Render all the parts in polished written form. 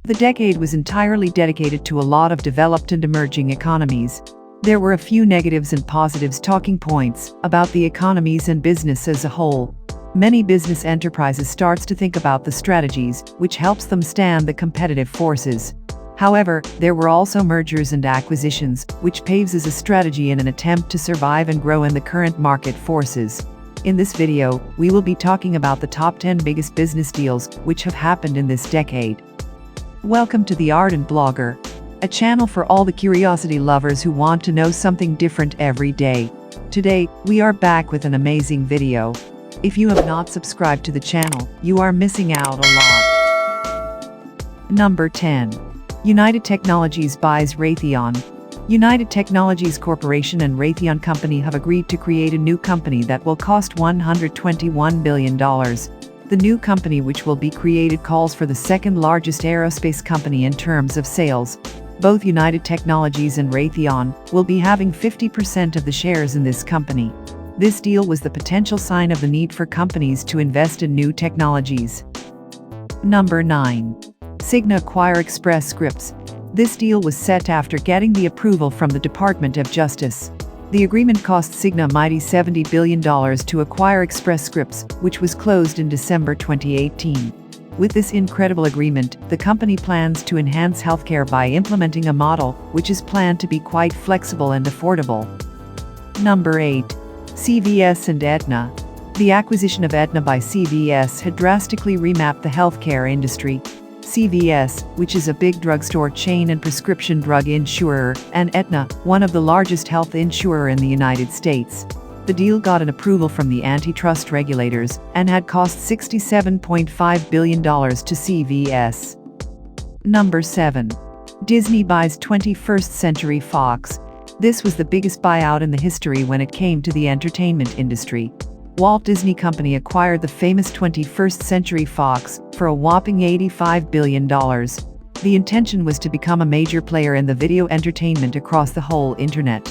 The decade was entirely dedicated to a lot of developed and emerging economies. There were a few negatives and positives talking points about the economies and business as a whole. Many business enterprises starts to think about the strategies, which helps them stand the competitive forces. However, there were also mergers and acquisitions, which paves as a strategy in an attempt to survive and grow in the current market forces. In this video, we will be talking about the top 10 biggest business deals which have happened in this decade. Welcome to the Ardent Blogger, a channel for all the curiosity lovers who want to know something different every day. Today, we are back with an amazing video. If you have not subscribed to the channel, you are missing out a lot. Number 10. United Technologies buys Raytheon. United Technologies Corporation and Raytheon Company have agreed to create a new company that will cost $121 billion. The new company which will be created calls for the second largest aerospace company in terms of sales. Both United Technologies and Raytheon will be having 50% of the shares in this company. This deal was the potential sign of the need for companies to invest in new technologies. Number 9. Cigna acquire Express Scripts. This deal was set after getting the approval from the Department of Justice. The agreement cost Cigna a mighty $70 billion to acquire Express Scripts, which was closed in December 2018. With this incredible agreement, the company plans to enhance healthcare by implementing a model which is planned to be quite flexible and affordable. Number 8. CVS and Aetna. The acquisition of Aetna by CVS had drastically remapped the healthcare industry. CVS, which is a big drugstore chain and prescription drug insurer, and Aetna, one of the largest health insurer in the United States. The deal got an approval from the antitrust regulators and had cost $67.5 billion to CVS. Number 7. Disney buys 21st Century Fox. This was the biggest buyout in the history when it came to the entertainment industry. Walt Disney Company acquired the famous 21st Century Fox for a whopping $85 billion. The intention was to become a major player in the video entertainment across the whole internet.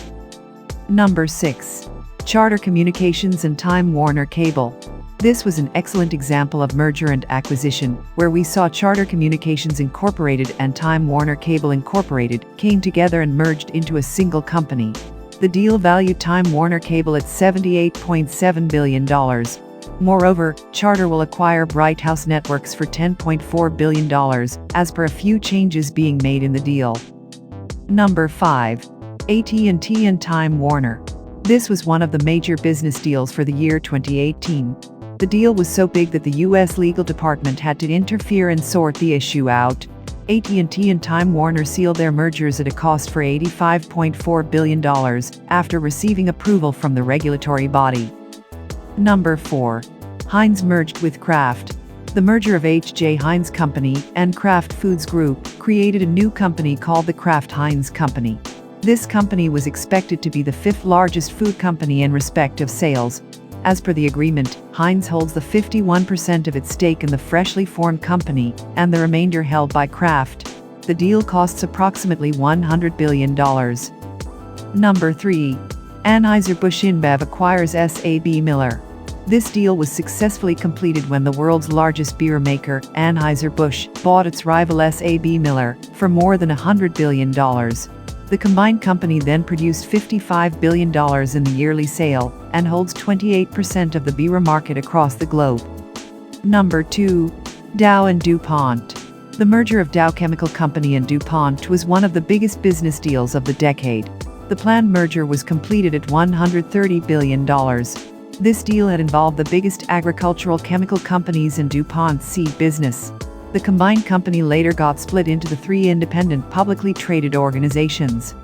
Number 6. Charter Communications and Time Warner Cable. This was an excellent example of merger and acquisition, where we saw Charter Communications Incorporated and Time Warner Cable Incorporated came together and merged into a single company. The deal valued Time Warner Cable at $78.7 billion. Moreover, Charter will acquire Bright House Networks for $10.4 billion, as per a few changes being made in the deal. Number 5. AT&T and Time Warner. This was one of the major business deals for the year 2018. The deal was so big that the U.S. legal department had to interfere and sort the issue out. AT&T and Time Warner sealed their mergers at a cost for $85.4 billion after receiving approval from the regulatory body. Number 4. Heinz merged with Kraft. The merger of H.J. Heinz Company and Kraft Foods Group created a new company called the Kraft-Heinz Company. This company was expected to be the 5th largest food company in respect of sales. As per the agreement, Heinz holds the 51% of its stake in the freshly formed company, and the remainder held by Kraft. The deal costs approximately $100 billion. Number 3. Anheuser-Busch InBev acquires SAB-Miller. This deal was successfully completed when the world's largest beer maker, Anheuser-Busch, bought its rival SAB-Miller for more than $100 billion. The combined company then produced $55 billion in the yearly sale and holds 28% of the beer market across the globe. Number 2. Dow and DuPont. The merger of Dow Chemical Company and DuPont was one of the biggest business deals of the decade. The planned merger was completed at $130 billion. This deal had involved the biggest agricultural chemical companies in DuPont's seed business. The combined company later got split into the 3 independent publicly traded organizations.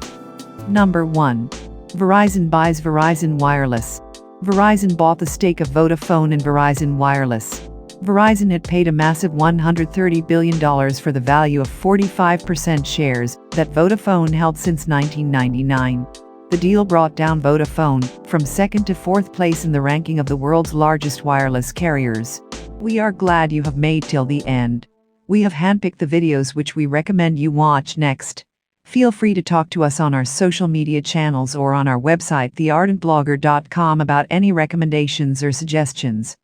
Number 1. Verizon buys Verizon Wireless. Verizon bought the stake of Vodafone in Verizon Wireless. Verizon had paid a massive $130 billion for the value of 45% shares that Vodafone held since 1999. The deal brought down Vodafone from 2nd to 4th place in the ranking of the world's largest wireless carriers. We are glad you have made till the end. We have handpicked the videos which we recommend you watch next. Feel free to talk to us on our social media channels or on our website theardentblogger.com about any recommendations or suggestions.